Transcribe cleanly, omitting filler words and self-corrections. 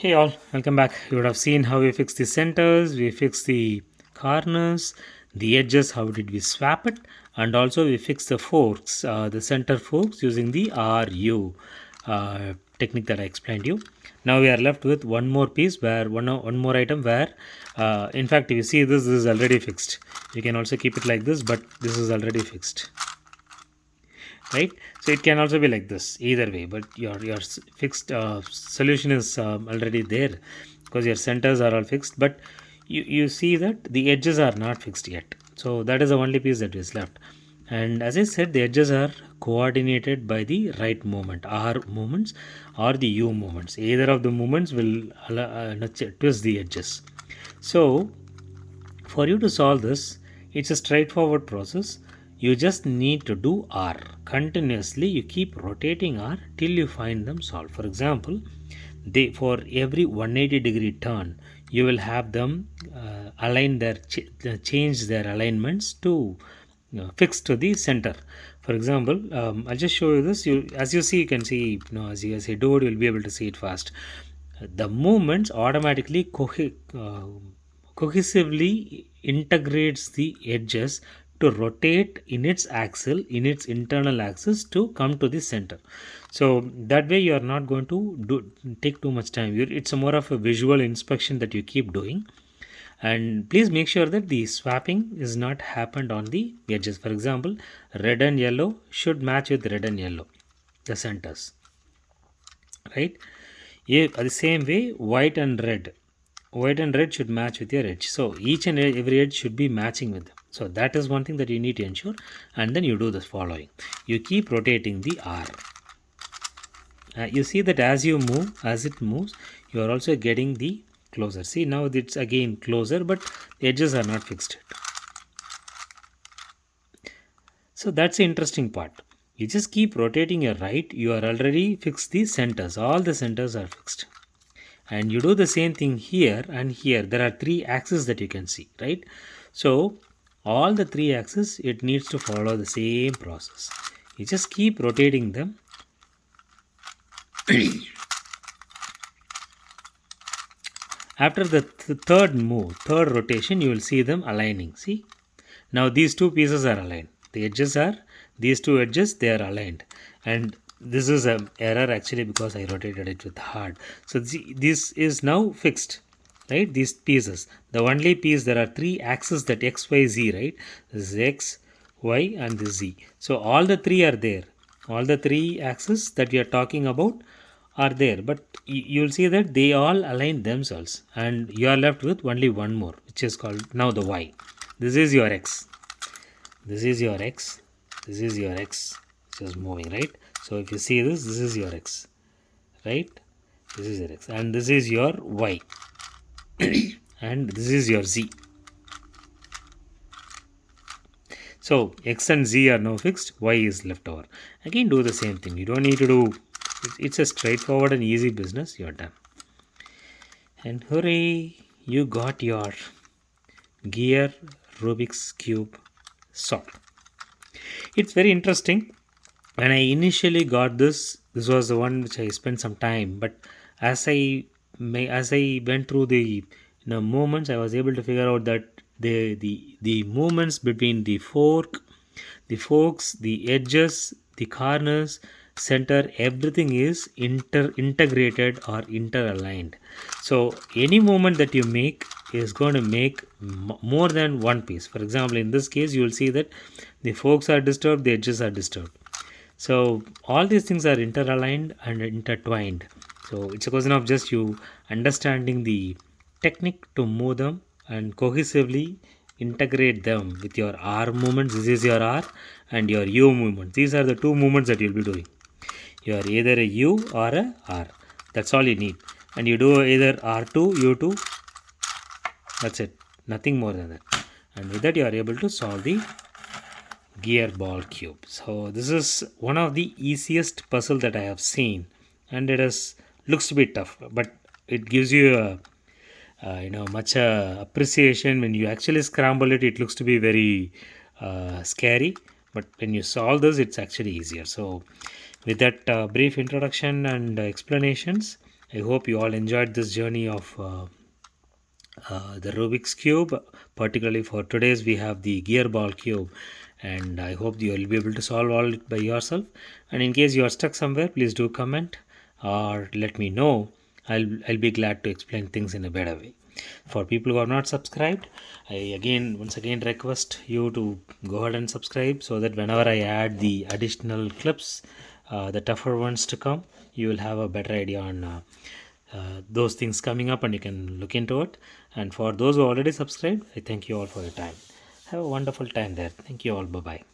Hey all, welcome back. You would have seen how we fixed the centers, we fixed the corners, the edges, how did we swap it, and also we fixed the forks, the center forks using the RU technique that I explained you. Now we are left with one more piece where one more item where, in fact, if you see this is already fixed. You can also keep it like this, but this is already fixed, right? So it can also be like this either way, but your fixed solution is already there because your centers are all fixed, but you see that the edges are not fixed yet. So that is the only piece that is left. And as I said, the edges are coordinated by the right movement, R movements or the U movements. Either of the movements will twist the edges. So for you to solve this, it's a straightforward process. You just need to do R. Continuously, you keep rotating R till you find them solved. For example, for every 180-degree turn, you will have them align change their alignments to fix to the center. For example, I'll just show you this. As you see, you can see, as you do it, you'll be able to see it fast. The movements automatically cohesively integrates the edges to rotate in its axle, in its internal axis, to come to the center. So that way you are not going to take too much time. It's a more of a visual inspection that you keep doing. And please make sure that the swapping is not happened on the edges. For example, red and yellow should match with red and yellow, the centers, right? The same way, white and red should match with your edge. So each and every edge should be matching with them. So that is one thing that you need to ensure. And then you do the following: you keep rotating the R. You see that as it moves, you are also getting the closer. See, now it's again closer, but the edges are not fixed. So that's the interesting part. You just keep rotating your right, you are already fixed the centers. All the centers are fixed. And you do the same thing here and here. There are three axes that you can see, right? So all the three axes, it needs to follow the same process. You just keep rotating them. After the third rotation, you will see them aligning. See, now these two pieces are aligned. These two edges, they are aligned. And this is an error actually because I rotated it with hard. So this is now fixed, right? These pieces, the only piece, there are three axes, that X, Y, Z, right? This is X, Y and this Z. So all the three are there. All the three axes that we are talking about are there, but you'll see that they all align themselves, and you are left with only one more, which is called now the Y. This is your X. This is your X. This is your X. Just moving, right? So if you see this is your X, right? This is your X, and this is your Y, and this is your Z. So X and Z are now fixed, Y is left over. Again, do the same thing. You don't need to do, it's a straightforward and easy business. You're done. And hooray, you got your gear Rubik's Cube solved. It's very interesting. When I initially got this was the one which I spent some time, but as I went through the movements, I was able to figure out that the movements between the forks, the edges, the corners, center, everything is integrated or interaligned. So any movement that you make is going to make more than one piece. For example, in this case, you will see that the forks are disturbed, the edges are disturbed. So all these things are interaligned and intertwined. So it's a question of just you understanding the technique to move them and cohesively integrate them with your R movements. This is your R, and your U movement. These are the two movements that you'll be doing. You are either a U or a R. That's all you need. And you do either R2, U2. That's it. Nothing more than that. And with that, you are able to solve the gear ball cube. So this is one of the easiest puzzle that I have seen, and it looks to be tough, but it gives you much appreciation when you actually scramble it. It looks to be very scary, but when you solve this, it's actually easier. So with that brief introduction and explanations, I hope you all enjoyed this journey of the Rubik's Cube. Particularly for today's, we have the gear ball cube, and I hope you will be able to solve all it by yourself. And in case you are stuck somewhere, please do comment or let me know. I'll be glad to explain things in a better way. For people who are not subscribed, I once again request you to go ahead and subscribe so that whenever I add the additional clips, the tougher ones to come, you will have a better idea on those things coming up and you can look into it. And for those who already subscribed, I thank you all for your time. Have a wonderful time there. Thank you all. Bye bye.